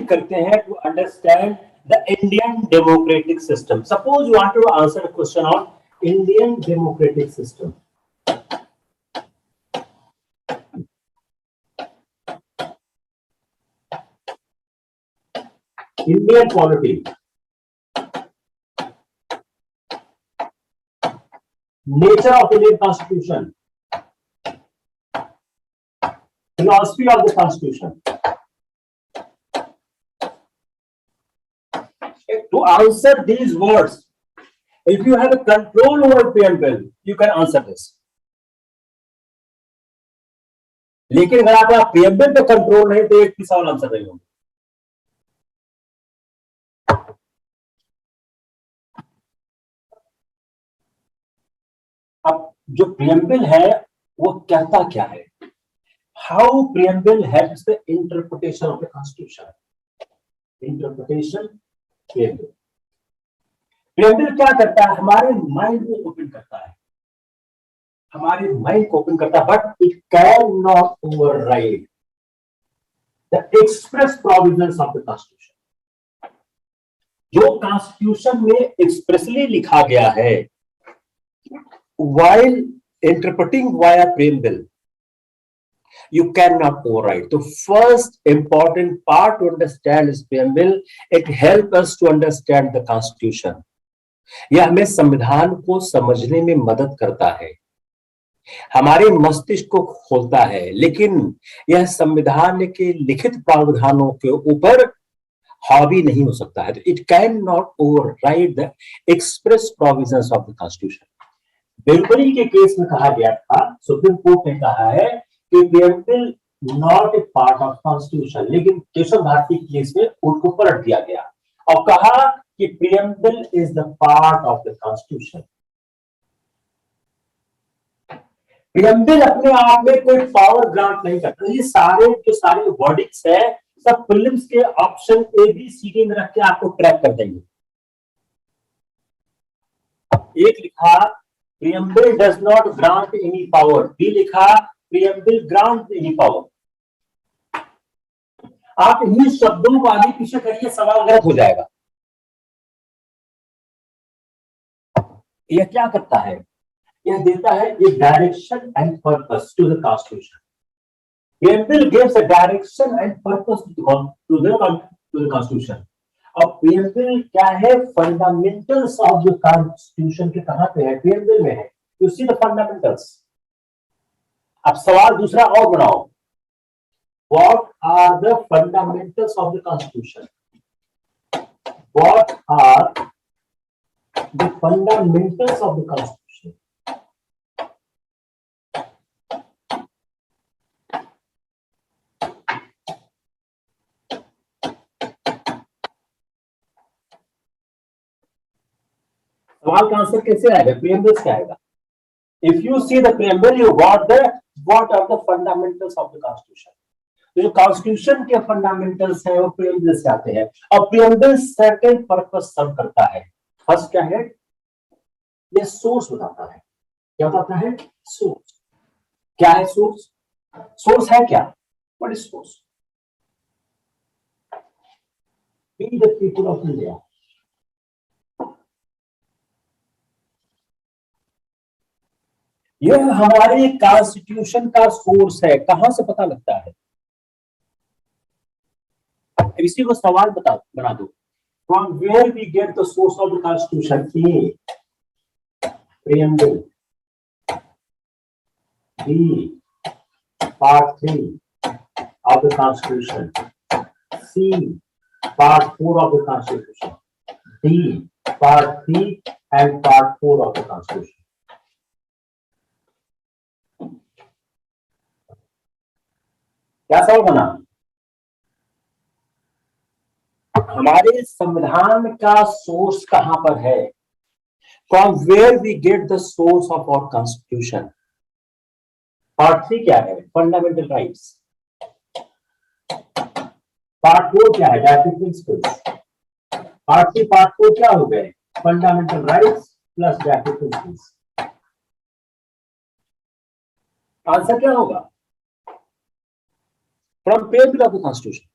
Need करते हैं to understand the Indian democratic system. Suppose you want to answer a question on Indian democratic system. Indian polity, nature of Indian Constitution, philosophy of the Constitution. To answer these words, if you have a control over preamble, you can answer this. लेकिन अगर आप preamble पे control नहीं तो एक भी सवाल answer नहीं होगा. अब जो preamble है वो कहता क्या है? How preamble helps the interpretation of the Constitution. Interpretation preamble. Preamble क्या करता है? हमारे माइंड को ओपन करता है, हमारे माइंड को ओपन करता है, but it can not override the express provisions of the constitution. जो कॉन्स्टिट्यूशन में एक्सप्रेसली लिखा गया है, while interpreting via preamble, you cannot override. The first important part to understand is preamble. It helps us to understand the Constitution. यह हमें संविधान को समझने में मदद करता है, हमारे मस्तिष्क को खोलता है, लेकिन यह संविधान के लिखित प्रावधानों के ऊपर हावी नहीं हो सकता है. It can not override the express provisions of the constitution. Berubari के केस में कहा गया था, सुप्रीम कोर्ट ने कहा है कि preamble not a part of constitution, लेकिन केशव भारती के केस में उनको पलट दिया गया और कहा कि preamble is the part of the constitution. Preamble अपने आप में कोई पावर ग्रांट नहीं करता. ये सारे वर्डिक्स है सब प्रीलिम्स के option A B C D में रख के आपको ट्रैक कर देंगे. एक लिखा preamble does not grant any power, B लिखा preamble grants any power. आप इन्हीं शब्दों को आगे पीछे करिए, सवाल गलत हो जाएगा. यह क्या करता है? यह देता है एक direction and purpose to the constitution. preamble gives a direction and purpose to the constitution. अब preamble क्या है? फंडामेंटल्स ऑफ द कॉन्स्टिट्यूशन के कहां पे है? preamble में है. You see the fundamentals. अब सवाल दूसरा और बनाओ. What are the fundamentals of the constitution? What are the fundamentals of the constitution? सवाल का आंसर कैसे आएगा? प्रियम्बल से आएगा. If you see the preamble you got the what are the fundamentals of the constitution. तो जो constitution के fundamentals है वो प्रियम्बल से आते हैं और प्रियम्बल सर्टेन पर्पस सर्व करता है. फर्स्ट क्या है? ये सोर्स बताता है. क्या बताता है? सोर्स. क्या है सोर्स? सोर्स है क्या? What is source? We the people of India. यह हमारे कॉन्स्टिट्यूशन का सोर्स है. कहां से पता लगता है? इसी को सवाल बना दो. From where we get the source of the constitution? A preamble, B part 3 of the Constitution, C part 4 of the Constitution, D part 3 and part 4 of the Constitution. क्या सवाल बना? हमारे संविधान का सोर्स कहां पर है? From where we get the source of our constitution? Part 3 क्या है? Fundamental rights. पार्ट 4 क्या है? Directive principles. पार्ट 3 पार्ट 4 क्या हो गए? Fundamental rights plus directive principles. Answer क्या होगा? From preamble of the constitution.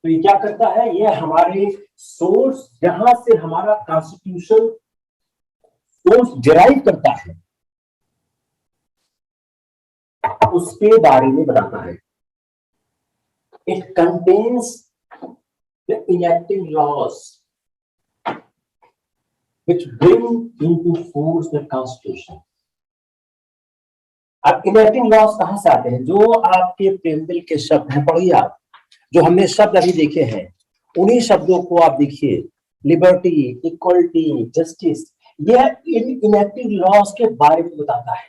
तो ये क्या करता है, ये हमारे सोर्स जहां से हमारा कॉन्स्टिट्यूशन सोर्स डिराइव करता है उसके बारे में बताता है। It contains the enacting laws which bring into force the constitution। अब इनेक्टिंग लॉज कहां से आते हैं? जो आपके प्रेमबिल के शब्द हैं, पढ़िए आप, जो हमने शब्द अभी देखे हैं उन्हीं शब्दों को आप देखिए, लिबर्टी, इक्वलिटी, जस्टिस, यह इन इनेक्टिंग लॉज के बारे में बताता है।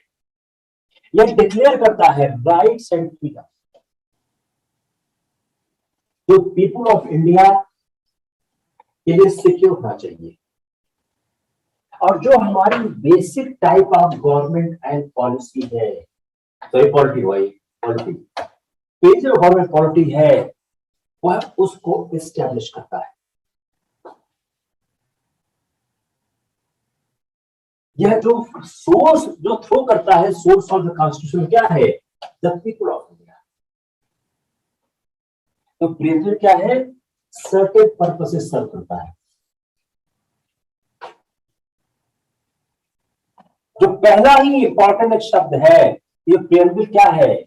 यह डिक्लेयर करता है राइट्स एंड फ्रीडम जो पीपल ऑफ इंडिया के लिए सिक्योर होना चाहिए, और जो हमारी basic type of government and policy है, सॉरी पॉलिटी हुई पॉलिटी, ये जो गवर्नमेंट पॉलिटी है वह उसको एस्टेब्लिश करता है। यह जो सोर्स जो थ्रो करता है, सोर्स ऑफ द कॉन्स्टिट्यूशन क्या है? The people of India. तो प्रेसिडेंट क्या है? सर्टेन पर्पसेस सर्व करता है। जो पहला ही इंपॉर्टेंट एक शब्द है, ये प्रेसिडेंट क्या है?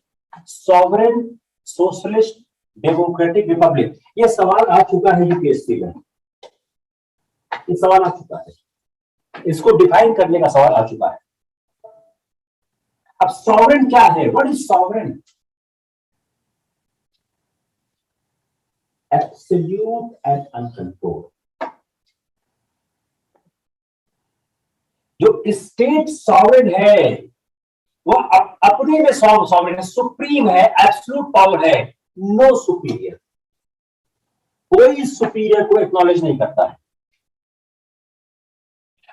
Sovereign socialist democratic Republic. ये सवाल आ चुका है यूपीएससी में, ये सवाल आ चुका है, इसको डिफाइन करने का सवाल आ चुका है। अब सॉवरेन क्या है? What is sovereign? Absolute and uncontrolled. जो स्टेट सॉवरेन है वो अपने में सॉवरेन है, सुप्रीम है, एब्सोल्यूट पावर है, नो सुपीरियर, कोई सुपीरियर को एक्नॉलेज नहीं करता है।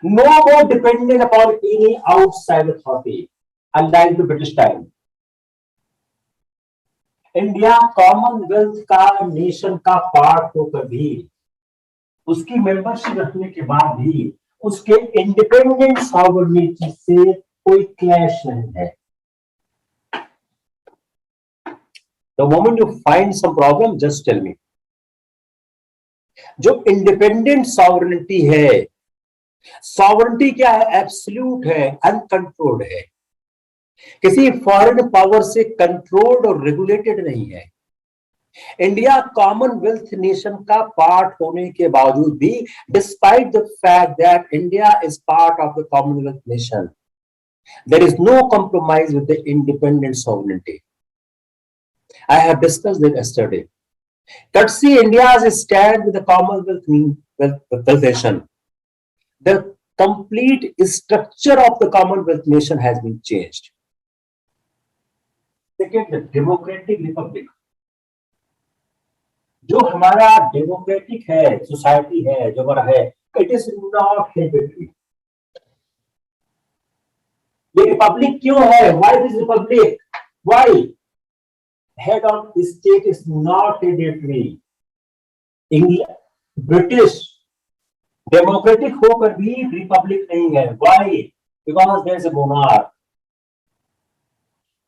No more dependent upon any outside authority, unlike the British time. India Commonwealth का नेशन का पार्ट होकर भी, उसकी मेंबरशिप रखने के बाद भी उसके इंडिपेंडेंट सॉवरेनिटी से कोई क्लैश नहीं है। The moment you find some problem, just tell me. जो इंडिपेंडेंट सॉवरेनिटी है, सॉवरेनिटी क्या है? एब्सोल्यूट है, अनकंट्रोल्ड है, किसी फॉरेन पावर से कंट्रोल्ड और रेगुलेटेड नहीं है। इंडिया कॉमनवेल्थ नेशन का पार्ट होने के बावजूद भी, despite the fact that India is part of the Commonwealth nation, there is no compromise with the independent sovereignty. I have discussed it yesterday. Courtesy India's stand with the Commonwealth nation, the complete structure of the Commonwealth nation has been changed. Second, the democratic republic. जो हमारा democratic है, society है, जो हमारा है, it is not hereditary. ये Republic क्यों है? Why this Republic? Why? Head of the state is not hereditary. England, British, democratic होकर भी रिपब्लिक नहीं है। Why? Because there is a monarch.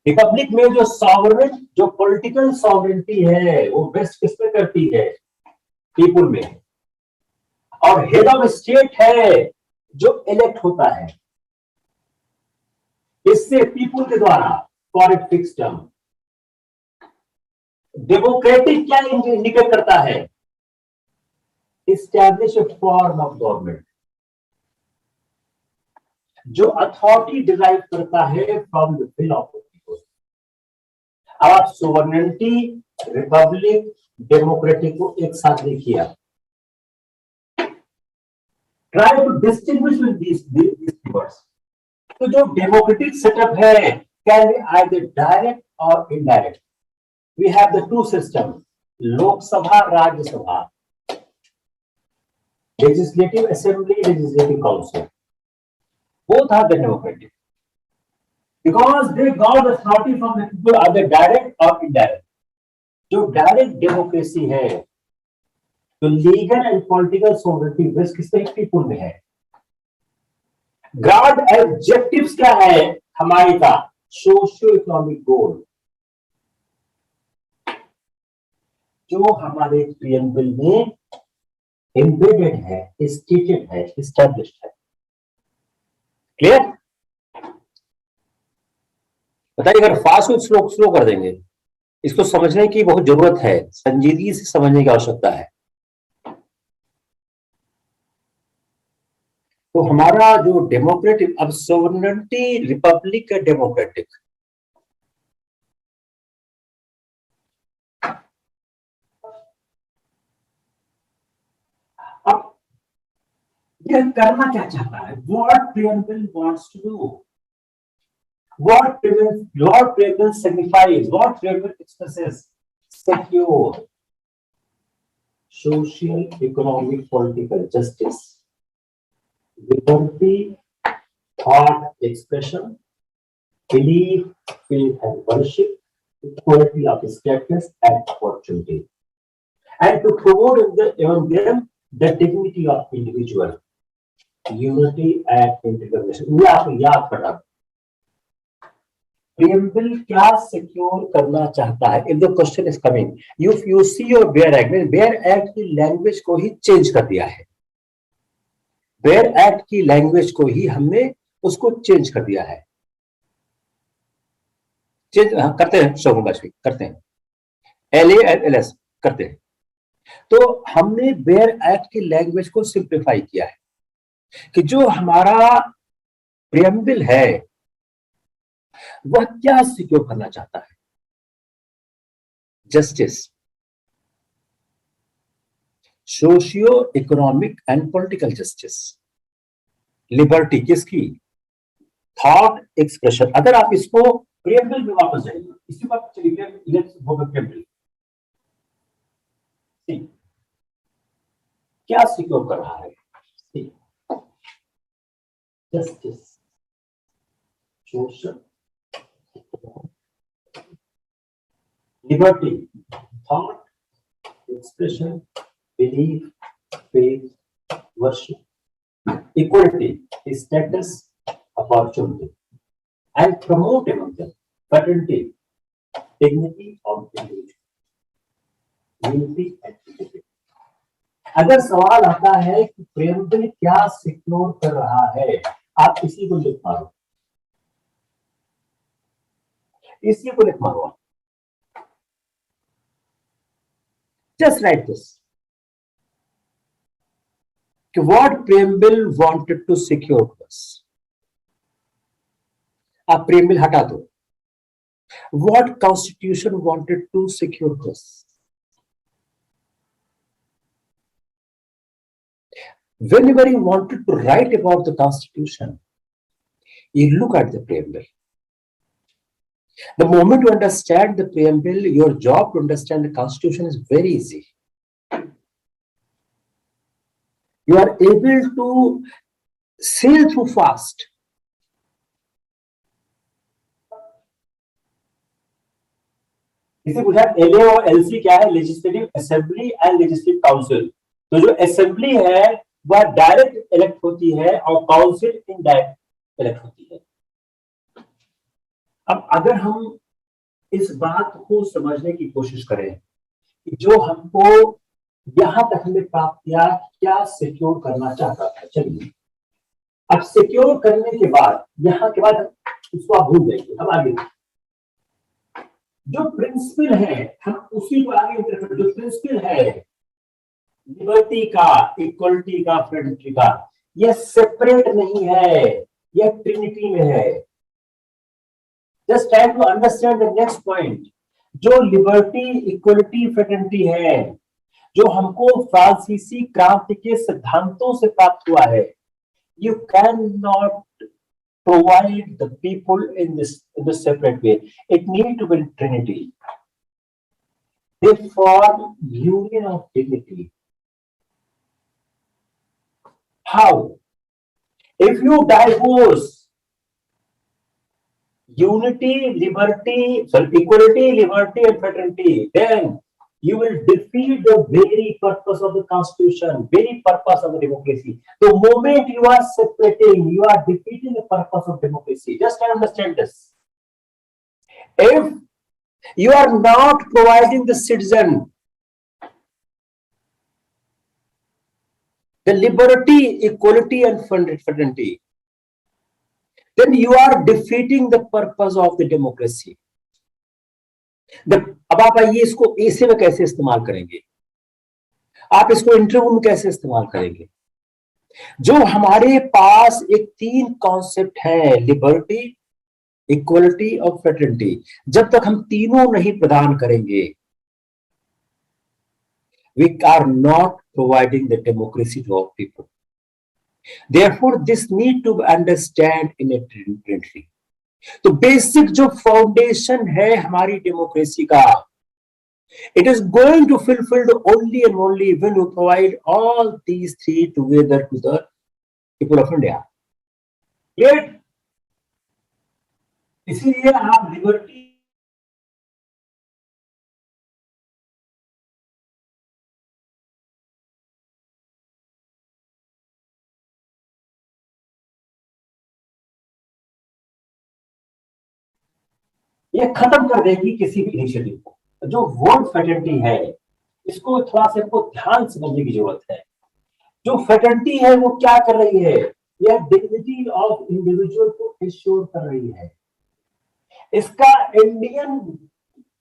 Republic में जो सॉवरेन, जो पॉलिटिकल सॉवरेनिटी है, वो बेस्ट किसमें करती है? पीपुल में। और हेड ऑफ स्टेट है जो इलेक्ट होता है, इससे पीपुल के द्वारा for a fix term. Democratic क्या इंडिकेट करता है? Establish a form of government जो अथॉरिटी डिराइव करता है from the will of the people. अब आप सोवरेनिटी, रिपब्लिक, डेमोक्रेटिक को एक साथ देखिए। Try to distinguish with these words। तो जो डेमोक्रेटिक सेटअप है कैन बी आइदर डायरेक्ट और indirect. We have the two systems, Lok Sabha, Rajya Sabha, Legislative Assembly, Legislative Council. Both are the democratic because they got the authority from the people, either direct or indirect. जो direct democracy है, तो legal and political sovereignty base किसके? People में है। Grand objectives क्या है हमारे का? सोशियो इकोनॉमिक गोल। जो हमारे प्रियम्बल में एम्बेडेड है, स्टेटेड है, एस्टैब्लिश्ड है। क्लियर? बताइए, अगर फास्ट को स्लो स्लो कर देंगे, इसको समझने की बहुत जरूरत है, संजीदगी से समझने की आवश्यकता है। तो हमारा जो डेमोक्रेटिक, अब सोवरेनिटी रिपब्लिक है डेमोक्रेटिक, अब यह करना क्या चाहता है? What preamble wants to do, what preamble signifies, what preamble expresses? Secure social, economic, political justice, liberty, thought expression, belief, faith and worship, equality of status and opportunity, and to promote among them the dignity of individual, unity and integration. ये आपको याद करना, preamble क्या secure करना चाहता है? If the question is coming, you see your bare act, bare act की language को ही चेंज कर दिया है, बेयर एक्ट की लैंग्वेज को ही हमने उसको चेंज कर दिया है। चेंज करते हैं, शोभन बाजपेयी करते हैं, LALS करते हैं। तो हमने बेयर एक्ट की लैंग्वेज को सिंप्लीफाई किया है कि जो हमारा प्रियम्बल है वह क्या सिक्योर करना चाहता है? Justice, socio economic and political justice, liberty किसकी? Thought expression. अगर आप इसको प्रियम्बल में वापस जाइए, इसी बात चलिए प्रियम्बल क्या सिक्योर कर रहा है? Justice, social, liberty, thought, expression, belief, faith, worship, equality, status, opportunity, and promote among them fraternity, dignity of individual, unity and integrity. अगर सवाल आता है कि प्रियम्बल क्या सिक्योर कर रहा है, आप इसी को लिख मारो, इसी को लिख मारो। Just write this. What preamble wanted to secure to us? आप preamble हटा दो। What constitution wanted to secure to us? Whenever you wanted to write about the constitution, you look at the preamble. The moment you understand the preamble, your job to understand the constitution is very easy. You are able to sail through fast. इसे पूछा LA और LC क्या है? Legislative assembly and legislative council. तो जो assembly है वह direct elect होती है और काउंसिल इनडायरेक्ट इलेक्ट होती है। अब अगर हम इस बात को समझने की कोशिश करें कि जो हमको यहां तक हमने प्राप्त किया, क्या सिक्योर करना चाहता था। चलिए अब सिक्योर करने के बाद, यहां के बाद इसको आप भूल जाइए, हम आगे जो प्रिंसिपल है हम उसी को आगे इंटरप्रेट। जो प्रिंसिपल है लिबर्टी का, इक्वलिटी का, फ्रेटर्निटी का, यह सेपरेट नहीं है, यह ट्रिनिटी में है। Just try to understand the next point. जो लिबर्टी, इक्वलिटी, फ्रेटर्निटी है, जो हमको फ्रांसीसी क्रांति के सिद्धांतों से प्राप्त हुआ है, you can not provide the people in this separate way. It need to be trinity. They form union of dignity. How? If you divorce unity, liberty, equality, liberty and fraternity, then you will defeat the very purpose of the constitution, very purpose of the democracy. The moment you are separating, you are defeating the purpose of democracy. Just understand this. If you are not providing the citizen the liberty, equality and fraternity, then you are defeating the purpose of the democracy. अब आप आइए इसको ऐसे में कैसे इस्तेमाल करेंगे, आप इसको इंटरव्यू में कैसे इस्तेमाल करेंगे? जो हमारे पास एक 3 कॉन्सेप्ट है, लिबर्टी, इक्वलिटी और फ्रेटर्निटी, जब तक हम तीनों नहीं प्रदान करेंगे, we are not providing the democracy to our people. Therefore, this need to understand inherently. तो बेसिक जो फाउंडेशन है हमारी डेमोक्रेसी का, it is going to fulfilled only and only when you provide all these 3 together to the people of India. Yet, इसीलिए आप liberty ये खत्म कर देगी किसी भी इनिशिएटिव को। जो वर्ड फ्रेटर्निटी है, इसको थोड़ा सा आपको ध्यान समझने की जरूरत है। जो फ्रेटर्निटी है वो क्या कर रही है, यह डिग्निटी ऑफ इंडिविजुअल को इंश्योर कर रही है। इसका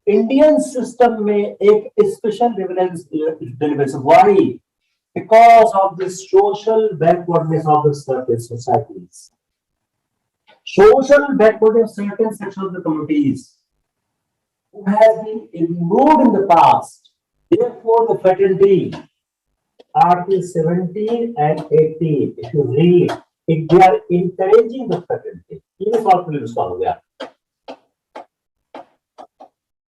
इंडियन सिस्टम में एक special relevance, why? Because of the social backwardness of the certain societies, social backwardness of certain sections of the communities who has been ignored in the past. Therefore, the fraternity, Article 17 and 18, if you read, they are encouraging the fraternity. ये solve हो गया।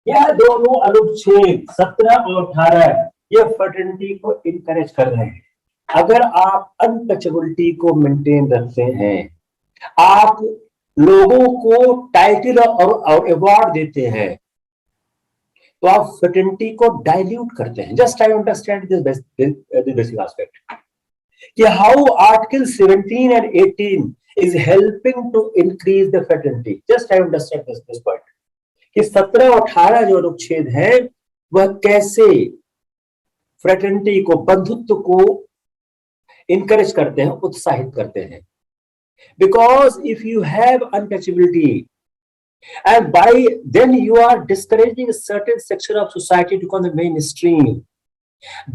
यह दोनों अनुच्छेद 17 और 18 ये fraternity को encourage कर रहे हैं। अगर आप अनटचेबिलिटी को मेंटेन रखते हैं, आप लोगों को टाइटल और अवार्ड देते हैं, तो आप फ्रेटर्निटी को डाइल्यूट करते हैं। Just I understand this basic aspect कि how article 17 and 18 is helping to increase the fraternity. Just I understand this point कि 17 और 18 जो अनुच्छेद है वह कैसे फ्रेटर्निटी को, बंधुत्व को इनकरेज करते हैं, उत्साहित करते हैं। Because if you have untouchability, and by then you are discouraging a certain section of society to become the mainstream.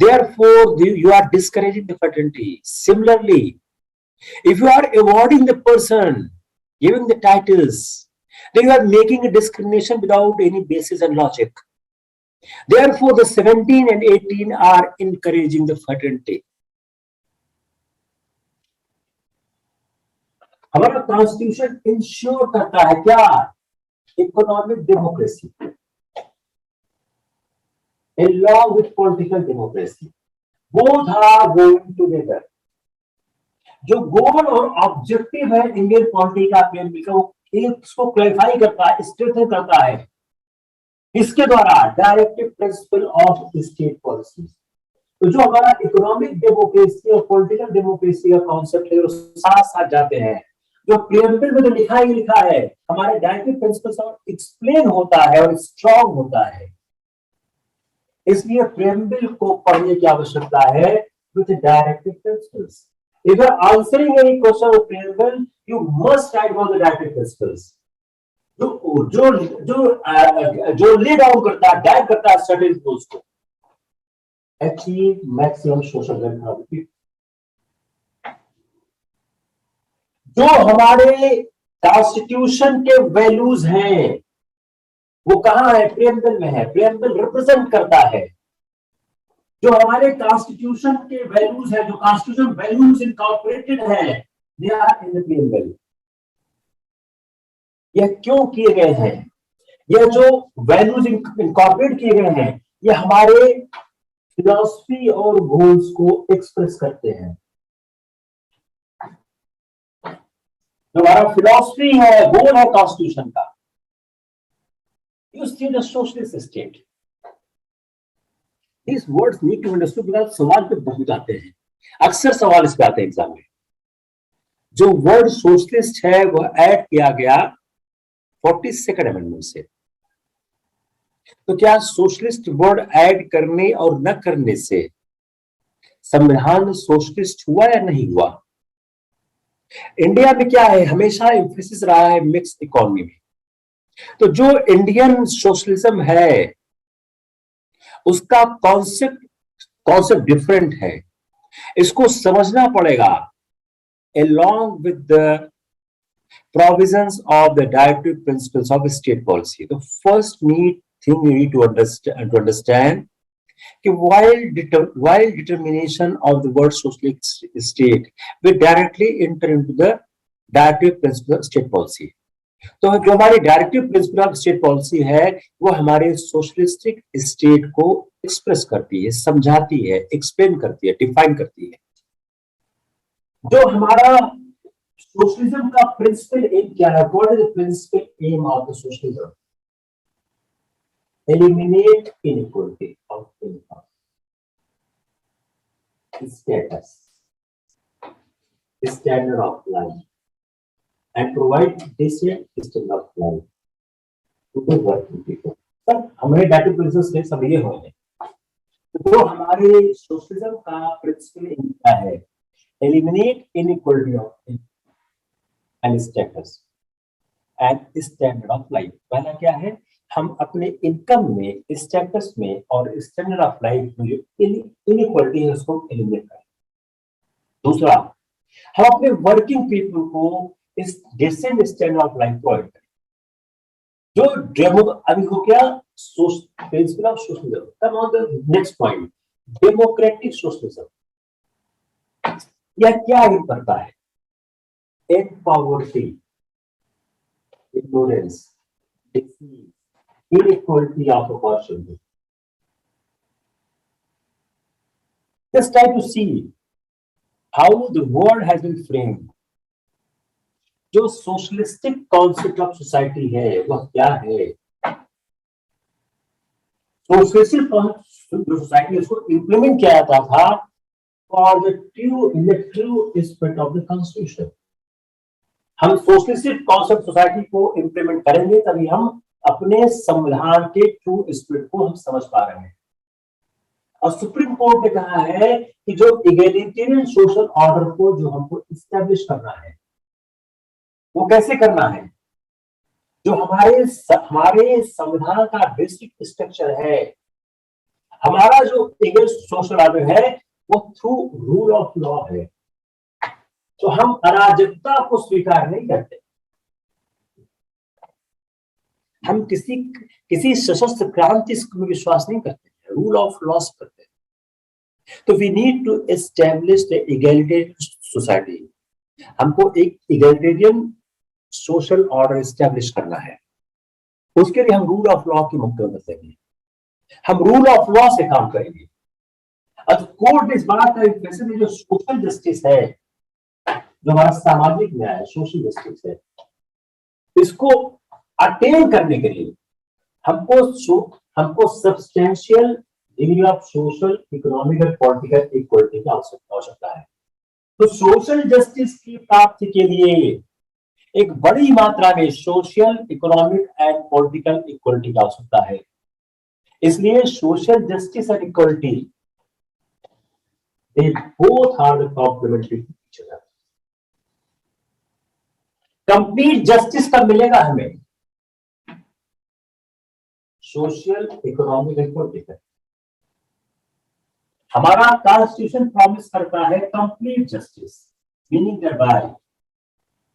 Therefore, you are discouraging the fraternity. Similarly, if you are awarding the person, giving the titles, then you are making a discrimination without any basis and logic. Therefore, the 17 and 18 are encouraging the fraternity. हमारा constitution ensure करता है क्या? Economic democracy along with political democracy, both are going together. जो गोल और objective है Indian polity का, PMP का, वो इसको क्लैरिफाई करता है, स्ट्रेंथन करता है। इसके द्वारा directive principle of state policy. तो जो हमारा इकोनॉमिक डेमोक्रेसी और पॉलिटिकल डेमोक्रेसी का कॉन्सेप्ट है, वो साथ साथ जाते हैं। जो प्रियम्बल में जो लिखा है हमारे डायरेक्टिव प्रिंसिपल्स और एक्सप्लेन होता है और स्ट्रॉन्ग होता है। इसलिए प्रियम्बल को पढ़ने की आवश्यकता है with directive principles. If you are answering any question of preamble, you must write down the directive principles. जो जो जो जो ले डाउन करता है, डायरेक्ट करता है सर्टेन गोल्स को, अचीव मैक्सिमम सोशल वेलफेयर। जो हमारे कॉन्स्टिट्यूशन के वैल्यूज हैं वो कहां है? प्रियम्बल में है। प्रियम्बल रिप्रेजेंट करता है जो हमारे कॉन्स्टिट्यूशन के वैल्यूज है, जो कॉन्स्टिट्यूशन वैल्यूज इनकॉर्पोरेटेड है, they are in the preamble. यह क्यों किए गए हैं? यह जो वैल्यूज इनकॉर्पोरेट किए गए हैं, ये हमारे फिलॉसफी और गोल्स को एक्सप्रेस करते हैं। जो हमारा फिलॉसफी है, गोल है कॉन्स्टिट्यूशन का, you see the socialist state. These words need to understood because सवाल पे बहुत आते हैं, अक्सर सवाल इस पे आते हैं एग्जाम में। जो वर्ड सोशलिस्ट है वह ऐड किया गया 42nd अमेंडमेंट से। तो क्या सोशलिस्ट वर्ड ऐड करने और न करने से संविधान सोशलिस्ट हुआ या नहीं हुआ? इंडिया में क्या है, हमेशा एम्फेसिस रहा है मिक्स इकोनॉमी में। तो जो इंडियन सोशलिज्म है उसका कॉन्सेप्ट डिफरेंट है, इसको समझना पड़ेगा along with the provisions of the directive principles of state policy. The first thing you need to understand while determination of the word socialist state we directly enter into the directive principle of state policy. तो जो हमारी directive principle of state policy है वो हमारे socialistic state को express करती है, समझाती है, एक्सप्लेन करती है, डिफाइन करती है। जो हमारा सोशलिज्म का प्रिंसिपल एम क्या है? What is the principal aim of the socialism? Eliminate inequality of income, status, standard of life and provide decent standard of life to the working people. सब हमारे डायरेक्टिव प्रिंसिपल्स में सब ये होंगे। तो हमारे सोशलिज्म का प्रिंसिपल क्या है? Eliminate inequality of and status and standard of life. पहला क्या है? हम अपने इनकम में, स्टेटस में और स्टैंडर्ड ऑफ लाइफ में जो इनइक्वालिटी है उसको एलिमिनेट करें। दूसरा, हम अपने वर्किंग पीपल को इस decent standard of life provide करें। जो डेमो अभी हो गया principle of socialism. Come on the next point, democratic socialism. यह क्या करता है? End poverty, ignorance, disease, inequality of opportunity. Just try to see how the world has been framed. जो सोशलिस्टिक कॉन्सेप्ट ऑफ सोसाइटी है वह क्या है? Socialistic जो सोसाइटी उसको इंप्लीमेंट किया जाता था for the true spirit of the constitution. हम सोशलिस्टिक कॉन्सेप्ट सोसाइटी को इंप्लीमेंट करेंगे तभी हम अपने संविधान के ट्रू स्पिरिट को हम समझ पा रहे हैं। और सुप्रीम कोर्ट ने कहा है कि जो इगैलिटेरियन सोशल ऑर्डर को जो हमको इस्टेब्लिश करना है वो कैसे करना है? जो हमारे संविधान का बेसिक स्ट्रक्चर है, हमारा जो सोशल ऑर्डर है वो थ्रू रूल ऑफ लॉ है। तो हम अराजकता को स्वीकार नहीं करते, हम किसी सशस्त्र क्रांति में विश्वास नहीं करते, रूल ऑफ लॉ करते हैं। तो we need to establish the egalitarian society. हमको एक इगैलिटेरियन सोशल ऑर्डर एस्टेब्लिश करना है। उसके लिए हम रूल ऑफ लॉ की मदद करेंगे, हम रूल ऑफ लॉ से काम करेंगे। अब कोर्ट इस बात का वैसे भी जो सोशल जस्टिस है, जो हमारा सामाजिक न्याय सोशल जस्टिस है, इसको अटेन करने के लिए हमको substantial degree of social, economic और पॉलिटिकल इक्वलिटी की आवश्यकता है। तो सोशल जस्टिस की प्राप्ति के लिए एक बड़ी मात्रा में social, economic and political equality की आवश्यकता है। इसलिए social justice and equality they both are the complementary to each other. Complete justice कब मिलेगा हमें? Social, economic and political. हमारा कॉन्स्टिट्यूशन प्रॉमिस करता है complete justice, meaning that by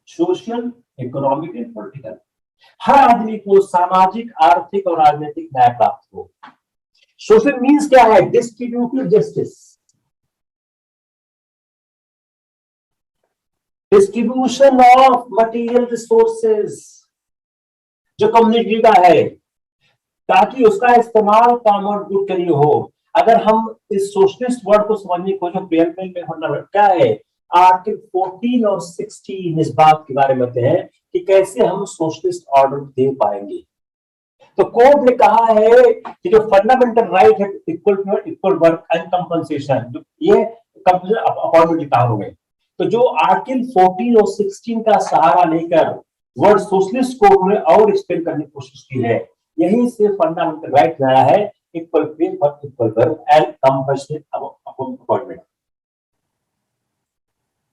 social, economic and political हर आदमी को सामाजिक, आर्थिक और राजनीतिक न्याय प्राप्त हो। सोशल मीन्स क्या है? Distributive justice, distribution of material resources जो कम्युनिटी का है, ताकि उसका इस्तेमाल कॉमन गुड के लिए हो। अगर हम इस सोशलिस्ट वर्ड को समझने की कोशिश प्रियम्बल में होना क्या है, आर्टिकल 14 और 16 इस बात के बारे में होते हैं कि कैसे हम सोशलिस्ट ऑर्डर दे पाएंगे। तो कोर्ट ने कहा है कि जो फंडामेंटल राइट है इक्वल वर्क एंड कंपनसेशन, ये अपॉर्चुनिटी कहा हुए, तो जो आर्टिकल 14 और 16 का सहारा लेकर वर्ड सोशलिस्ट को उन्होंने और एक्सप्लेन करने की कोशिश की है, यही से फंडामेंटल राइट रहा है equal pay for equal work and compensation appointment.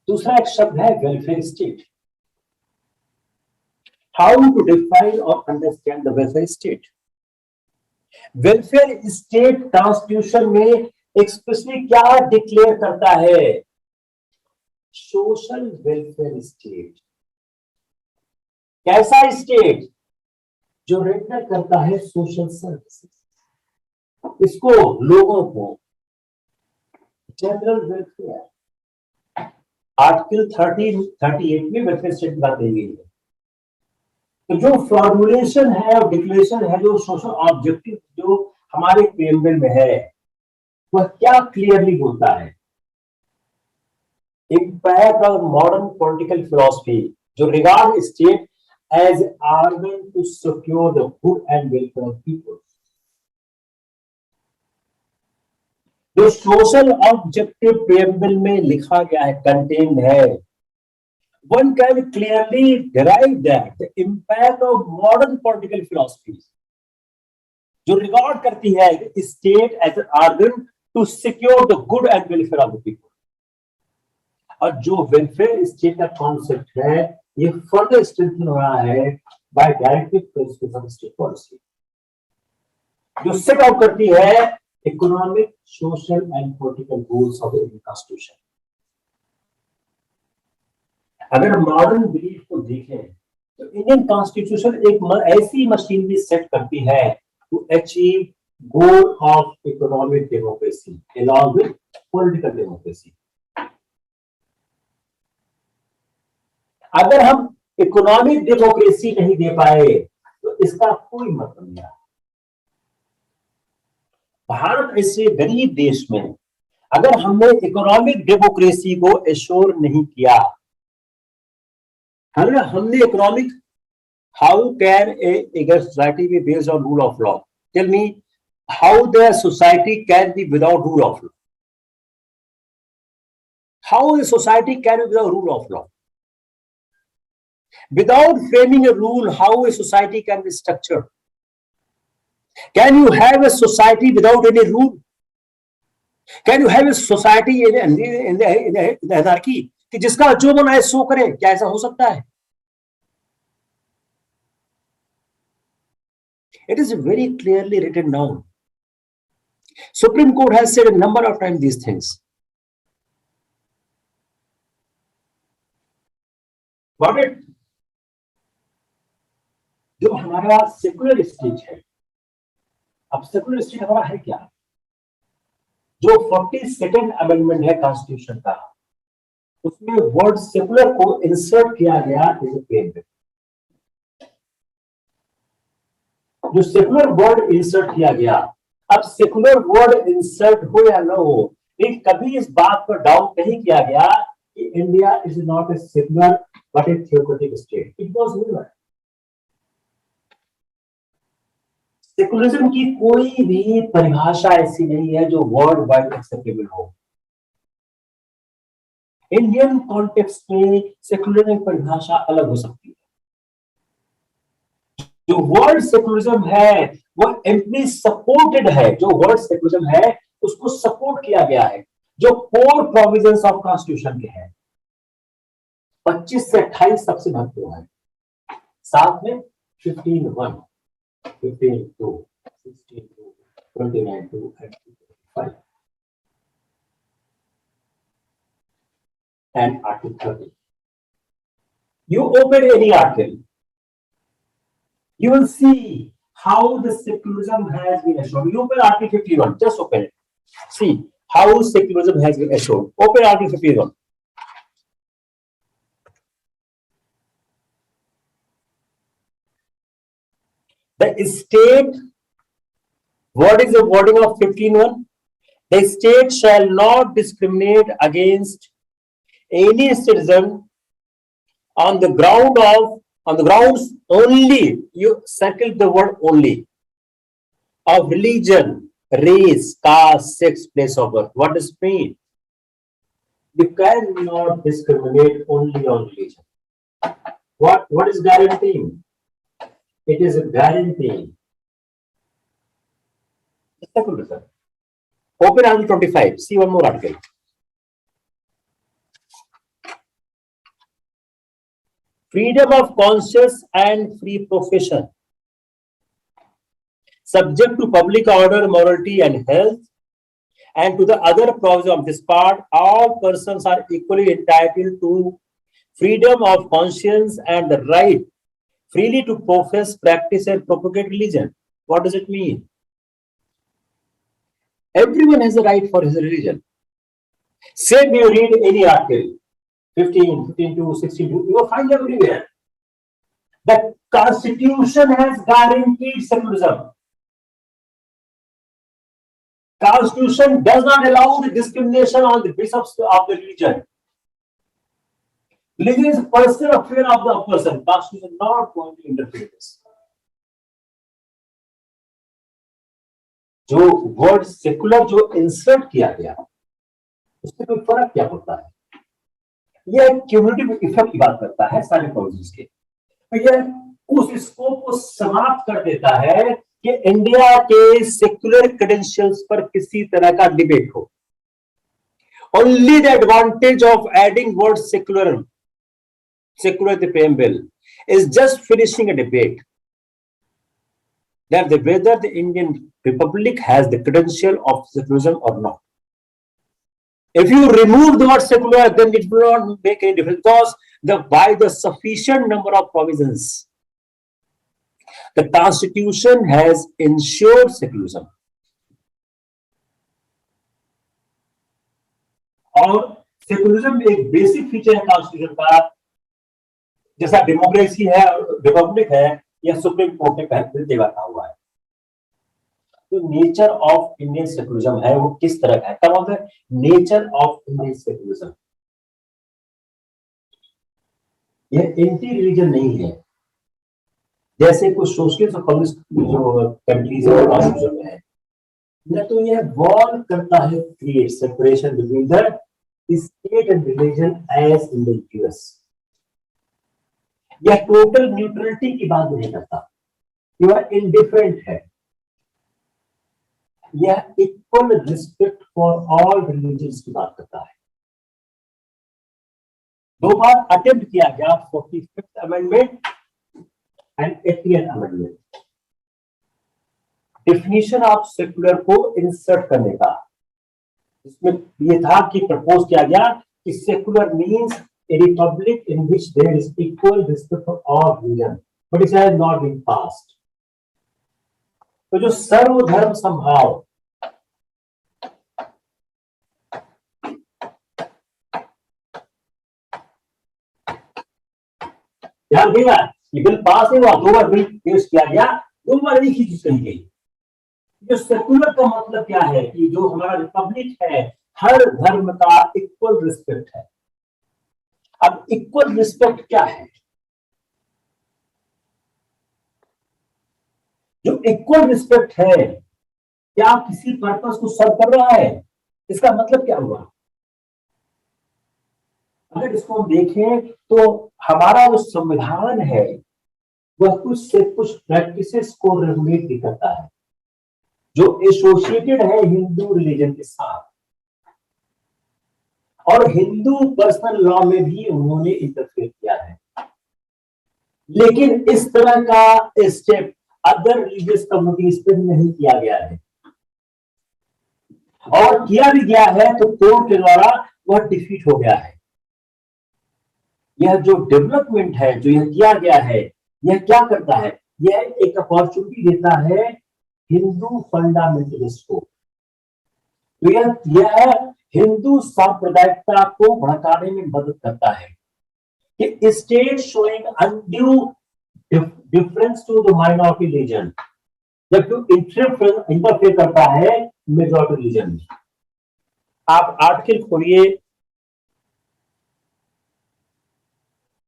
दूसरा एक शब्द है welfare state. How to define और understand the welfare state? Welfare state constitution में एक्सप्रेसली क्या डिक्लेयर करता है? Social welfare state. कैसा स्टेट? जो रेंडर करता है सोशल सर्विसेज, इसको लोगों को जनरल वेलफेयर। आर्टिकल 38 में वेलफेयर स्टेट की बात कही गई है। तो जो फॉर्मुलेशन है और डिक्लेरेशन है, जो सोशल ऑब्जेक्टिव जो हमारे प्रीएम्बल में है, वह क्या क्लियरली बोलता है? Impact of modern political philosophy जो regard state as organ to secure the good and welfare of people. जो सोशल ऑब्जेक्टिव प्रीएम्बल में लिखा गया है, कंटेन है, one can clearly derive that the impact of modern political philosophies जो regard करती है state as an organ to secure the good and welfare of the people. और जो वेलफेयर स्टेट का कॉन्सेप्ट है, ये फर्दर स्ट्रेंथन हो रहा है by directive principles of state policy, जो सेट आउट करती है economic, social and political goals of the Indian constitution. अगर मॉडर्न बिलीफ को देखें तो इंडियन कॉन्स्टिट्यूशन एक ऐसी मशीनरी सेट करती है to achieve goal of economic democracy along with political democracy. अगर हम इकोनॉमिक डेमोक्रेसी नहीं दे पाए तो इसका कोई मतलब नहीं। भारत ऐसे गरीब देश में अगर हमने इकोनॉमिक डेमोक्रेसी को एश्योर नहीं किया, अगर हमने economic, how can a society be based on rule of law? Tell me how the society can be without rule of law? How a society can be without rule of law? Without framing a rule, how a society can be structured? Can you have a society without any rule? Can you have a society in the anarchy कि जिसका जो मन आए सो करे? क्या ऐसा हो सकता है? It is very clearly written down. Supreme Court has said a number of times these things. Got it? जो हमारा सेकुलर स्टेट है, अब सेकुलर स्टेट हमारा है क्या? जो 42nd अमेंडमेंट है कॉन्स्टिट्यूशन का, उसमें वर्ड सेकुलर को इंसर्ट किया गया एज ए प्रीएम्बल। जो सेकुलर वर्ड इंसर्ट किया गया, अब सेकुलर वर्ड इंसर्ट हो या ना हो, लेकिन कभी इस बात पर डाउट नहीं किया गया कि India is not a secular but A theocratic state. It was never. Secularism की कोई भी परिभाषा ऐसी नहीं है जो वर्ल्ड वाइड एक्सेप्टेबल हो। इंडियन कॉन्टेक्स्ट में सेकुलरिज्म की परिभाषा अलग हो सकती है। जो वर्ल्ड सेकुलरिज्म है वो एम्पली सपोर्टेड है, जो वर्ल्ड सेकुलरिज्म है उसको सपोर्ट किया गया है, जो कोर प्रोविजंस ऑफ कॉन्स्टिट्यूशन के हैं। 25 से 28 सबसे महत्वपूर्ण है, साथ में 15(1), 15(2), 16(2), 29(2) and 25 and Article 30. You open any article, you will see how the secularism has been assured. You open Article 51, just open it. See how secularism has been assured. Open Article 51. The state, what is the wording of 15(1)? The state shall not discriminate against any citizen on the grounds only, you circle the word only, of religion, race, caste, sex, place of birth. What does it mean? You cannot discriminate only on religion. What is guaranteeing? It is a guarantee. Secularism. Open Article 25. See one more article. freedom of conscience and free profession, subject to public order, morality, and health, and to the other provisions of this part, all persons are equally entitled to freedom of conscience and the right freely to profess, practice, and propagate religion. What does it mean? Everyone has a right for his religion. Say you read any article, 15:2, 16:2, you will find everywhere. The Constitution has guaranteed secularism. Constitution does not allow the discrimination on the basis of the religion. Religion is a personal affair of the person. Constitution is not going to interfere this. जो word secular जो insert किया गया उससे कोई फर्क क्या होता है? यह क्यूमुलेटिव इफेक्ट की बात करता है सारे प्रोविजंस के। यह उस स्कोप को समाप्त कर देता है कि इंडिया के सेक्युलर क्रेडेंशियल्स पर किसी तरह का डिबेट हो। Only the advantage of adding word secular the preamble is just finishing a debate that whether the Indian Republic has the credential of secularism or not. If you remove the word secular, then it will not make any difference because by the sufficient number of provisions, the Constitution has ensured secularism. और secularism एक basic feature है constitution का, जैसा democracy है, Republic है, या supreme court ने पहले रखा हुआ है। तो नेचर ऑफ इंडियन सेकुलरिज्म है वो किस तरह का है? क्या बोलते हैं नेचर ऑफ इंडियन सेकुलरिज्म? यह एंटी रिलीजन नहीं है जैसे कुछ सोशलिस्ट और कम्युनिस्ट जो कंट्रीज है कॉन्स्टिट्यूशन में है, न तो यह वॉर करता है create separation between the state and religion as in the US. यह टोटल न्यूट्रलिटी की बात नहीं करता, यह इंडिफरेंट है। यह equal respect for all religions की बात करता है। दो बार अटेम्प्ट किया गया 45th amendment and 80th amendment definition of secular को इंसर्ट करने का। इसमें यह था कि प्रपोज किया गया कि secular means a republic in which there is equal respect for all religion, but it has not been passed. तो जो सर्वधर्म समभाव ध्यान देगा, ये बिल पास नहीं हुआ, 2 बार बिल पेश किया गया, 2 बार एक ही चीज कही गई। जो सेक्युलर का मतलब क्या है कि जो हमारा रिपब्लिक है हर धर्म का इक्वल रिस्पेक्ट है। अब इक्वल रिस्पेक्ट क्या है? जो इक्वल रिस्पेक्ट है क्या किसी पर्पस को सर्व कर रहा है? इसका मतलब क्या हुआ? अगर इसको हम देखें तो हमारा जो संविधान है वह कुछ से कुछ प्रैक्टिसेस को रेगुलेट भी करता है जो एसोसिएटेड है हिंदू रिलीजन के साथ, और हिंदू पर्सनल लॉ में भी उन्होंने इंटरफेयर किया है। लेकिन इस तरह का स्टेप अदर रिलीजियस कम्युनिटीज पे नहीं किया गया है, और किया भी गया है तो कोर्ट के द्वारा वह डिफीट हो गया है। यह जो डेवलपमेंट है जो यह किया गया है, यह क्या करता है? यह एक अपॉर्चुनिटी देता है हिंदू फंडामेंटलिस्ट को। तो यह हिंदू सांप्रदायिकता को भड़काने में मदद करता है कि state showing undue difference to the minority religion, जबकि इंटरफेयर करता है मेजॉरिटी रिलीजन में। आप आर्टिकल खोलिए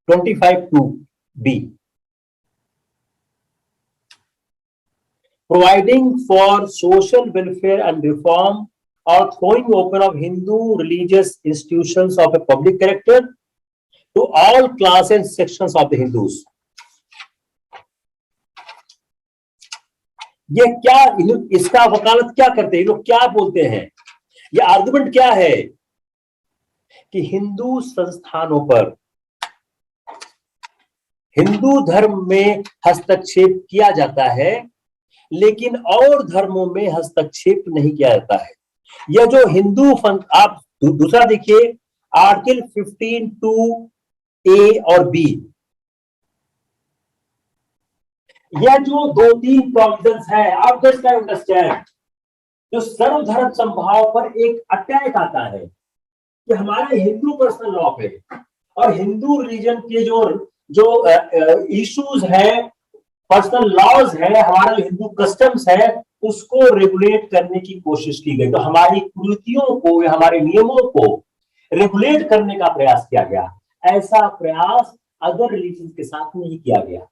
25(2)B, providing for social welfare and reform or throwing open of Hindu religious institutions of a public character to all classes and sections of the Hindus. ये क्या इसका वकालत क्या करते हैं? लोग क्या बोलते हैं? ये आर्गुमेंट क्या है कि हिंदू संस्थानों पर हिंदू धर्म में हस्तक्षेप किया जाता है, लेकिन और धर्मों में हस्तक्षेप नहीं किया जाता है। यह जो हिंदू आप दूसरा देखिए, आर्टिकल 15(2)(a) और बी, यह जो दो तीन प्रोविजंस है, आप जस्ट अंडरस्टैंड, जो सर्वधर्म संभाव पर एक अटैक आता है कि हमारे हिंदू पर्सनल लॉ पे और हिंदू रिलीजन के जो जो इश्यूज है, पर्सनल लॉज है, हमारे हिंदू कस्टम्स है, उसको रेगुलेट करने की कोशिश की गई। तो हमारी कुरीतियों को या हमारे नियमों को रेगुलेट करने का प्रयास किया गया। ऐसा प्रयास अदर रिलीजन के साथ नहीं किया गया।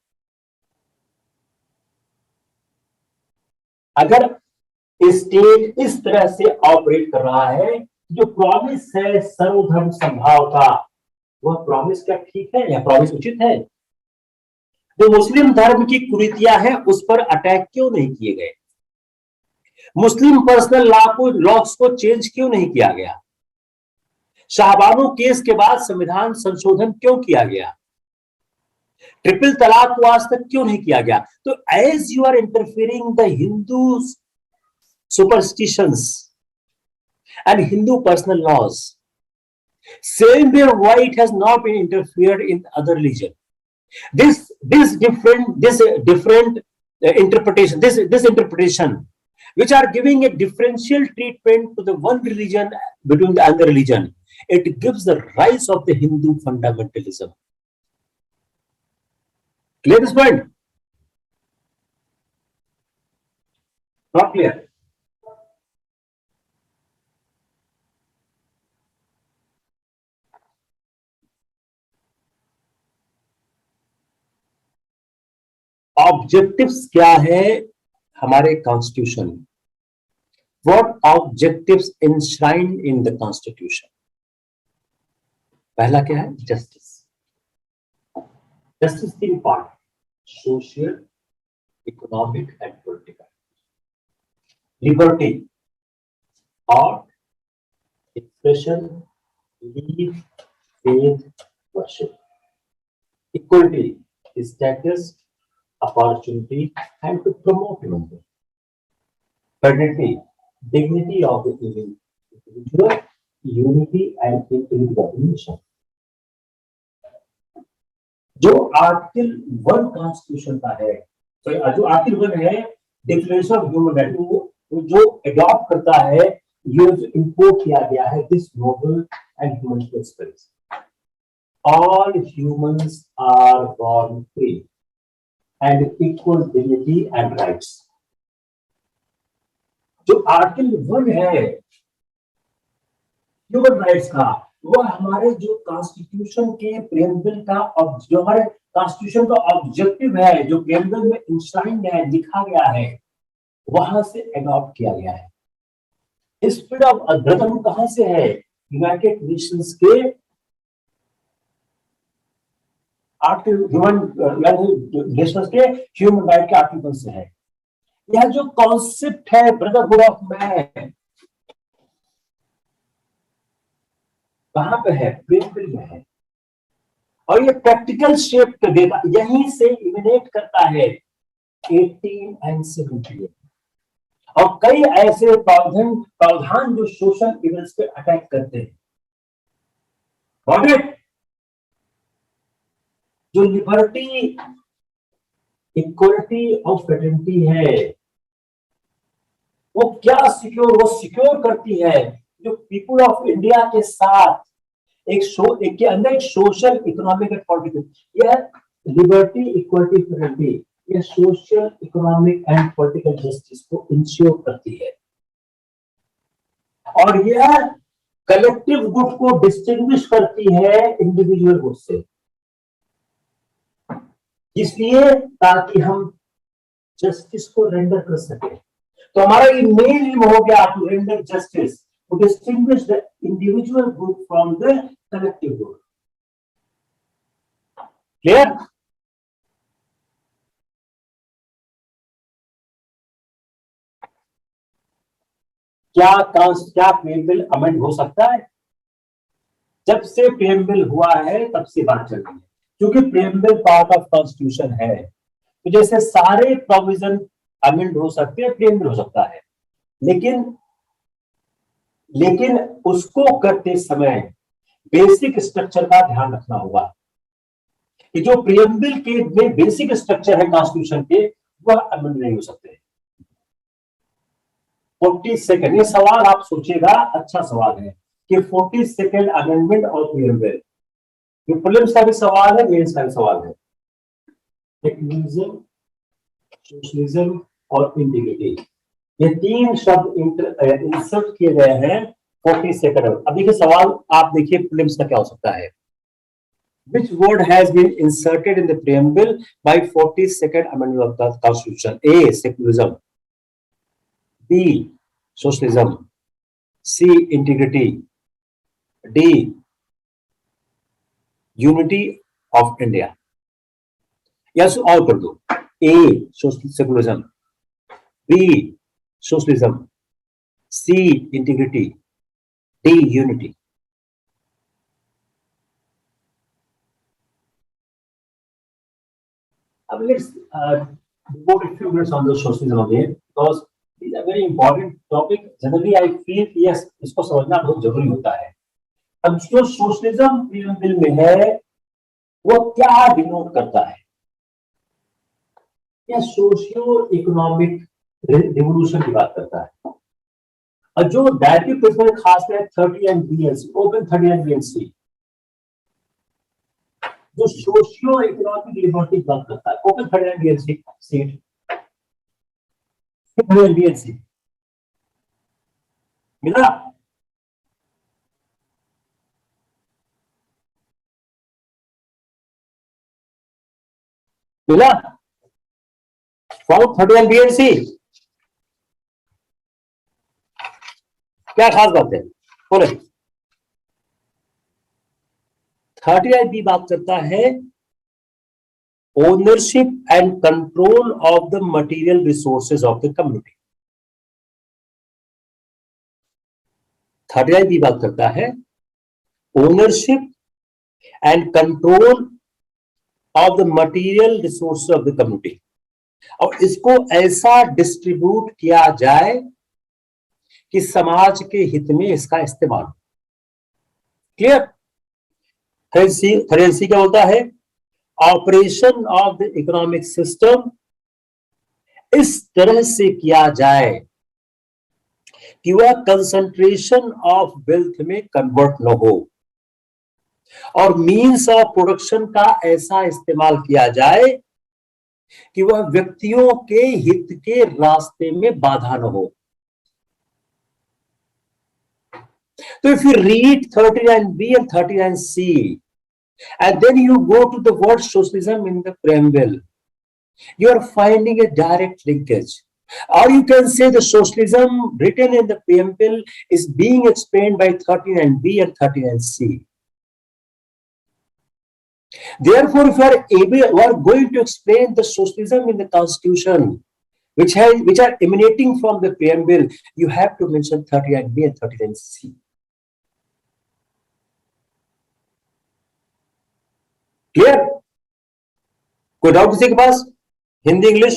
अगर स्टेट इस तरह से ऑपरेट कर रहा है, जो प्रॉमिस है सर्वधर्म संभाव का, वह प्रॉमिस क्या ठीक है या प्रॉमिस उचित है? जो मुस्लिम धर्म की कुरीतियां हैं उस पर अटैक क्यों नहीं किए गए? मुस्लिम पर्सनल लॉस को चेंज क्यों नहीं किया गया? शाहबानो केस के बाद संविधान संशोधन क्यों किया गया? ट्रिपल तलाक को आज तक क्यों नहीं किया गया? तो as you are interfering the Hindu superstitions and Hindu personal laws, same way why it has not been interfered in other religion. This different interpretation, this interpretation, which are giving a differential treatment to the one religion between the other religion, it gives the rise of the Hindu fundamentalism. Clear this point? Not clear? Objectives क्या है हमारे constitution? What objectives enshrined in the constitution? पहला क्या है? Justice. Justice तीन part, social, economic and political. Liberty, thought, expression, belief, faith, worship. Equality, status, opportunity, and to promote humanity. Fraternity, dignity of the individual, unity and integrity of the nation. जो article 1 constitution का है, तो जो article 1 है declaration of human right, वो जो adopt करता है, ये जो इंपोर्ट किया गया है, this noble and human principles, all humans are born free and equal dignity and rights. जो आर्टिकल 1 है ह्यूमन राइट्स का, वह हमारे जो कॉन्स्टिट्यूशन के प्रेम्बल का, जो हमारे कॉन्स्टिट्यूशन का ऑब्जेक्टिव है, जो प्रेम्बल में इंश्राइंड है, लिखा गया है, वहां से अडॉप्ट किया गया है। स्पिरिट ऑफ ब्रदरहुड कहां से है? यूनाइटेड नेशंस के ह्यूमन राइट के आर्टिकल से है। यह जो कॉन्सेप्ट है ब्रदरहुड ऑफ मैन, कहां पे है? प्रिंसिपल में है, और ये प्रैक्टिकल शेप देगा, यहीं से इमिनेट करता है 18 and 17। और कई ऐसे प्रावधान जो सोशल इवेंट्स पे अटैक करते हैं। जो लिबर्टी, इक्वलिटी और फ्रेटर्निटी है, वो क्या वो सिक्योर करती है? जो पीपल ऑफ इंडिया के साथ एक के अंदर एक सोशल, इकोनॉमिक एंड पॉलिटिकल, यह लिबर्टी, इक्वलिटी, फ्रेटर्निटी, यह social, economic and political justice को इंश्योर करती है। और यह कलेक्टिव गुड को डिस्टिंग्विश करती है इंडिविजुअल गुड से, इसलिए ताकि हम जस्टिस को रेंडर कर सके। तो हमारा ये मेन एम हो गया to render justice, to distinguish the individual good from the collective good. Clear? क्या प्रेमबिल अमेंड हो सकता है? जब से प्रेमबिल हुआ है तब से बात चल रही है, क्योंकि प्रेम्बल पार्ट ऑफ कॉन्स्टिट्यूशन है, तो जैसे सारे प्रोविजन अमेंड हो सकते हैं, प्रेम्बल हो सकता है, लेकिन लेकिन उसको करते समय बेसिक स्ट्रक्चर का ध्यान रखना होगा कि जो प्रियम्बल के में बेसिक स्ट्रक्चर है कॉन्स्टिट्यूशन के, वह अमेंड नहीं हो सकते। 42nd, ये सवाल आप सोचिएगा, अच्छा सवाल है कि 42nd अमेंडमेंट और प्रियम्बल, ये प्रीलिम्स का भी सवाल है, मेंस का भी सवाल है। टेक्निज्म, सोशलिज्म और इंटीग्रिटी, ये तीन शब्द इंसर्ट किए गए हैं 42nd। अब देखिए सवाल, आप देखिए प्रीलिम्स का क्या हो सकता है। Which word has been inserted in the preamble by 42nd Amendment of the Constitution? A. Secularism. B. Socialism. C. Integrity. D. Unity of India. Yes, all कर दो। A. Secularism. B. Socialism. C. Integrity. D. Unity. Let's go a few minutes on the socialism again, because these are very important topic. Generally, I feel yes, इसको समझना बहुत जरूरी होता है। अब जो सोशलिज्म प्रीएम्बल में है, वो क्या डिनोट करता है? यह सोशियो इकोनॉमिक रिवोल्यूशन की बात करता है। और जो डायरेक्टिव प्रिंसिपल खास है 30 and B and C, open 30 and B and C, जो सोशियो इकोनॉमिक लिबर्टी की बात करता है, open 30 and B and C seat, B and C मिला। मिला form 30 and B and C, क्या खास बात है बोले? 30 बी बात करता है ownership and control of the material resources of the community. 30 B बात करता है ownership and control of the material resources of the community, और इसको ऐसा डिस्ट्रीब्यूट किया जाए कि समाज के हित में इसका इस्तेमाल। क्लियर? 30 क्या बोलता है? Operation of the economic system इस तरह से किया जाए कि वह कंसंट्रेशन ऑफ वेल्थ में कन्वर्ट न हो, और मीन्स ऑफ प्रोडक्शन का ऐसा इस्तेमाल किया जाए कि वह व्यक्तियों के हित के रास्ते में बाधा न हो। तो if you read 39B and 39C and then you go to the word socialism in the preamble, you are finding a direct linkage. Or you can say the socialism written in the preamble is being explained by 39B and 39C. Therefore, if you are going to explain the socialism in the constitution, which are emanating from the preamble, you have to mention 39B and 39C. Clear? कोई doubt किसी के पास? Hindi English?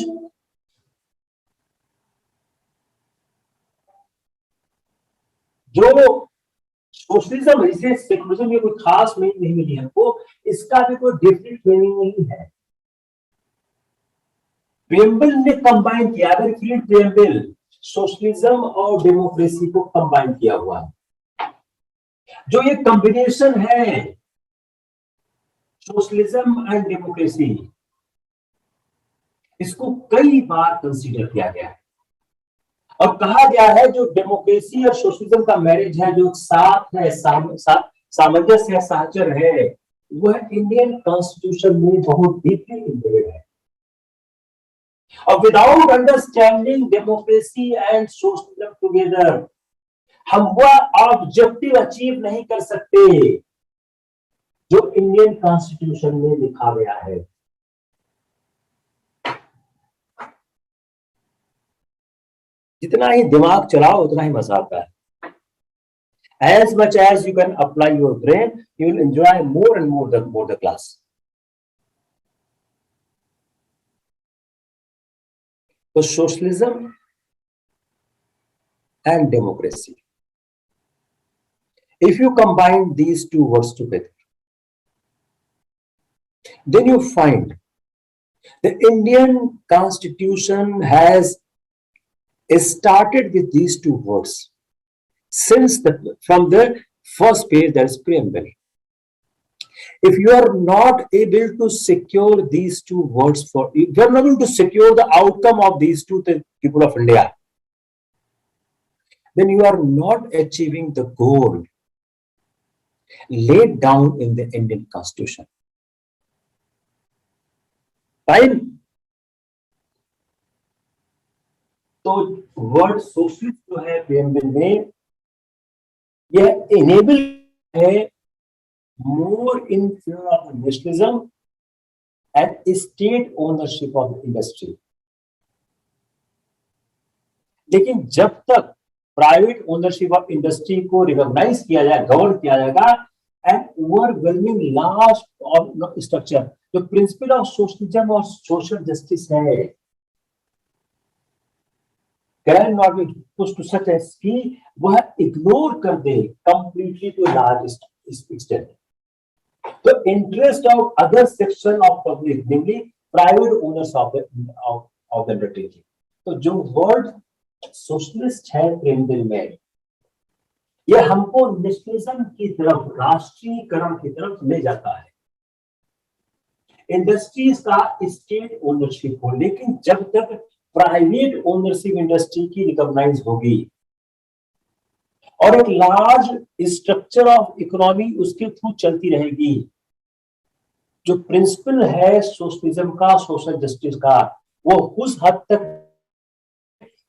जो socialism है, इसे secularism में कोई खास meaning नहीं मिली हमको, इसका भी कोई डिफरेंट मीनिंग नहीं है। प्रियम्बल ने कंबाइन किया, अगर प्रियम्बल सोशलिज्म और डेमोक्रेसी को कंबाइन किया हुआ है। जो ये कॉम्बिनेशन है सोशलिज्म एंड डेमोक्रेसी, इसको कई बार कंसीडर किया गया है और कहा गया है जो डेमोक्रेसी और सोशलिज्म का मैरिज है, जो साथ है, सामंजस्य है, साहचर है, वह इंडियन कॉन्स्टिट्यूशन में बहुत डीपली इंटरेड है। और without understanding democracy and socialism together, हम वह ऑब्जेक्टिव अचीव नहीं कर सकते जो इंडियन कॉन्स्टिट्यूशन में लिखा गया है। जितना ही दिमाग चलाओ उतना ही मजा आता है। As much as you can apply your brain, you will enjoy more and more the class. तो socialism and democracy. If you combine these two words together, then you find the Indian Constitution has started with these two words. From the first page, there is preamble. If you are not able to secure these two words, if you are not able to secure the outcome of these two, the people of India, then you are not achieving the goal laid down in the Indian Constitution. Fine. तो word socialist जो है preamble में, यह enable है more in favour of nationalism and state ownership of industry. लेकिन जब तक private ownership of industry को रिकॉग्नाइज किया जाए, गवर्न किया जाएगा, and overwhelming large of structure, जो प्रिंसिपल ऑफ सोशलिज्म और सोशल जस्टिस है, can not be pushed to such as कि वह इग्नोर कर दे कंप्लीटली टू लार्ज एक्सटेंट. तो interest of other section of public, namely private owners of the undertaking. तो जो वर्ड सोशलिस्ट है प्रेमबिल में, यह हमको नेशनलिज्म की तरफ, राष्ट्रीयकरण की तरफ ले जाता है. इंडस्ट्रीज का स्टेट ओनरशिप हो, लेकिन जब तक प्राइवेट ओनरशिप इंडस्ट्री की रिकॉग्नाइज होगी और एक लार्ज स्ट्रक्चर ऑफ इकोनॉमी उसके थ्रू चलती रहेगी, जो प्रिंसिपल है सोशलिज्म का, सोशल जस्टिस का, वो उस हद तक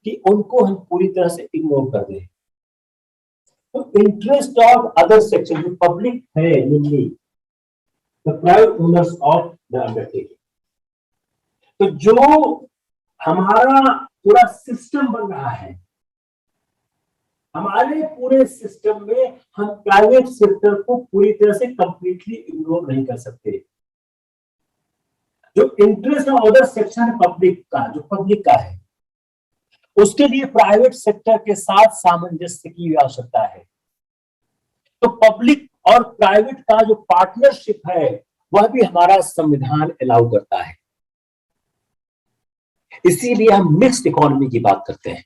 कि उनको हम पूरी तरह से इग्नोर कर दें. तो इंटरेस्ट ऑफ अदर सेक्शन, जो पब्लिक है, namely the private owners of the undertaking. तो जो हमारा पूरा सिस्टम बन रहा है, हमारे पूरे सिस्टम में हम प्राइवेट सेक्टर को पूरी तरह से कंप्लीटली इग्नोर नहीं कर सकते. जो interest of other section public का, जो पब्लिक का है, उसके लिए प्राइवेट सेक्टर के साथ सामंजस्य की आवश्यकता है. तो पब्लिक और प्राइवेट का जो पार्टनरशिप है, वह भी हमारा संविधान अलाउ करता है. इसीलिए हम मिक्स्ड इकोनॉमी की बात करते हैं.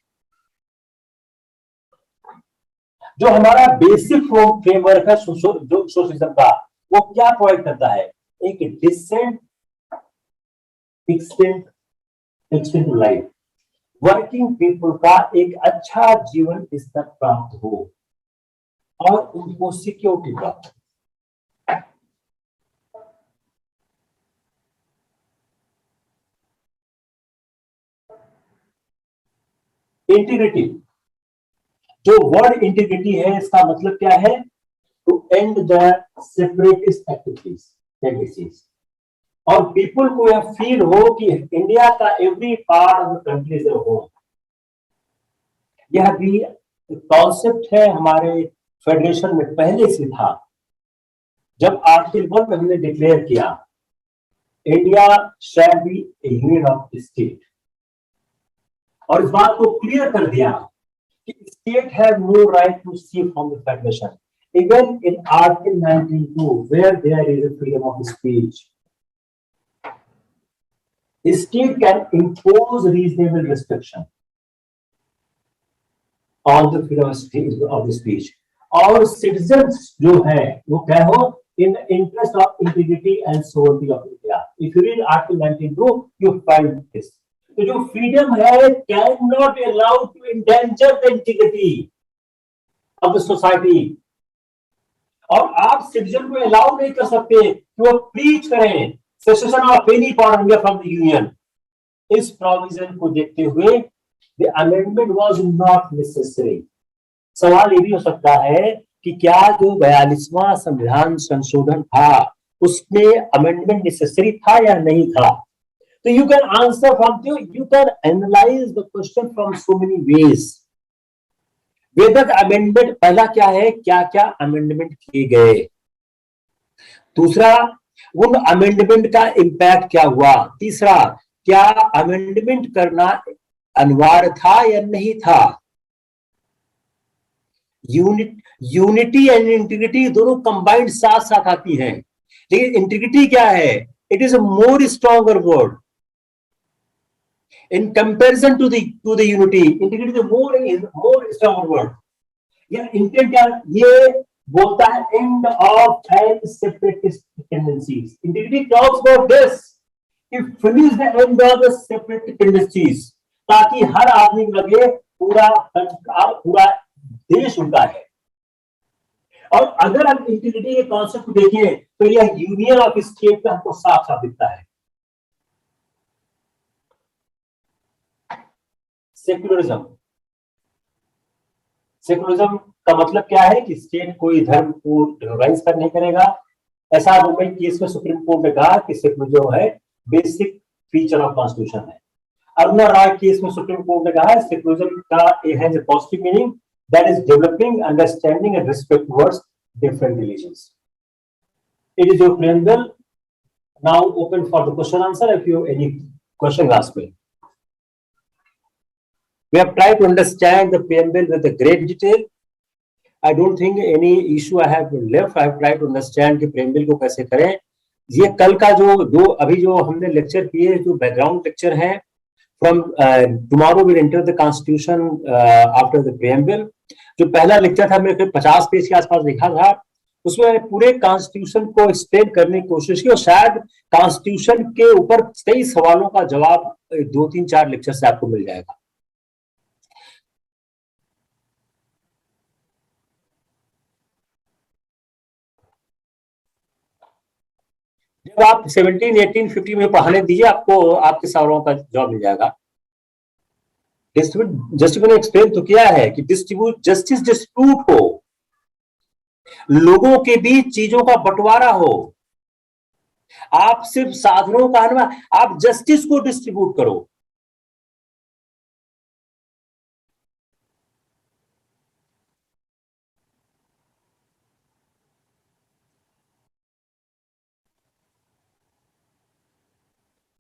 जो हमारा बेसिक फ्रेमवर्क है सोशलिज्म का, वो क्या प्रोवाइड करता है? एक decent extent life, working people का एक अच्छा जीवन स्तर प्राप्त हो और उनको सिक्योरिटी प्राप्त हो. इंटीग्रिटी, जो वर्ड इंटीग्रिटी है, इसका मतलब क्या है? To end the separatist activities, tendencies, और पीपल को यह फील हो कि इंडिया का every part of the country is home. यह भी कॉन्सेप्ट है हमारे फेडरेशन में पहले से था. जब आर्टिकल 1 में हमने डिक्लेयर किया India shall be a union of state, और इस बात को क्लियर कर दिया कि state have no right to see from the federation, even in article 19(2) where there is a freedom of speech, state can impose reasonable restriction on the freedom of the speech. और citizens जो है वो क्या हो? In the interest of integrity and sovereignty of India. If you read Article 19(2), you find this. तो जो freedom है cannot be allowed to endanger the integrity of the society. और आप citizen को allow नहीं कर सकते कि वो preach करें secession of any part of India from the union. इस प्रोविजन को देखते हुए the amendment was not necessary. सवाल ये भी हो सकता है कि क्या जो 42वां संविधान संशोधन था उसमें अमेंडमेंट नेसेसरी था या नहीं था? तो you can answer from, you can analyse the question from so many ways. Whether amendment, पहला क्या है, क्या क्या अमेंडमेंट किए गए? दूसरा, उन अमेंडमेंट का इंपैक्ट क्या हुआ? तीसरा, क्या अमेंडमेंट करना अनिवार्य था या नहीं था। यूनिटी एंड इंटीग्रिटी दोनों कंबाइंड साथ साथ आती हैं, लेकिन इंटीग्रिटी क्या है, it is a more stronger word in comparison to the unity. Integrity more stronger word. या इंटेंट क्या, ये बोलता है end of and separatist tendencies. Integrity talks about this कि finish the end of the separate tendencies, ताकि हर आदमी को लगे पूरा देश उनका है। और अगर हम इंटीग्रिटी के कॉन्सेप्ट को देखें तो यह यूनियन ऑफ स्टेट का हमको साफ साफ दिखता है। सेक्युलरिज्म, सेक्युलरिज्म का मतलब क्या है कि स्टेट कोई धर्म को रिकॉग्नाइज नहीं करेगा। ऐसा कई केस में सुप्रीम कोर्ट ने कहा कि सेक्युलरिज्म है बेसिक फीचर ऑफ कॉन्स्टिट्यूशन है। अरुणा राय केस में सुप्रीम कोर्ट ने कहा है सेक्युलरिज्म का has a positive meaning that is developing understanding and respect towards different religions. It is your preamble. Now open for the question answer. If you have any questions, ask me. We have tried to understand the preamble with a great detail. I don't think any issue I have left. I have tried to understand कि preamble को कैसे करें। ये कल का जो अभी जो हमने लेक्चर किए, जो बैकग्राउंड लेक्चर है, from tomorrow we'll enter the constitution after the preamble. जो पहला लेक्चर था मेरे 50 पेज के आसपास लिखा था, उसमें पूरे कॉन्स्टिट्यूशन को एक्सप्लेन करने की कोशिश की, और शायद कॉन्स्टिट्यूशन के ऊपर कई सवालों का जवाब 2-3-4 लेक्चर से आपको मिल जाएगा। जब आप 17, 18, 50 में पढ़ाने दीजिए, आपको आपके सवालों का जवाब मिल जाएगा। जस्टिस ने एक्सप्लेन तो किया है कि जस्टिस डिस्प्यूट हो, लोगों के बीच चीजों का बंटवारा हो, आप सिर्फ साधनों का अनुमान, आप जस्टिस को डिस्ट्रीब्यूट करो।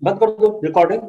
बंद कर दो रिकॉर्डिंग।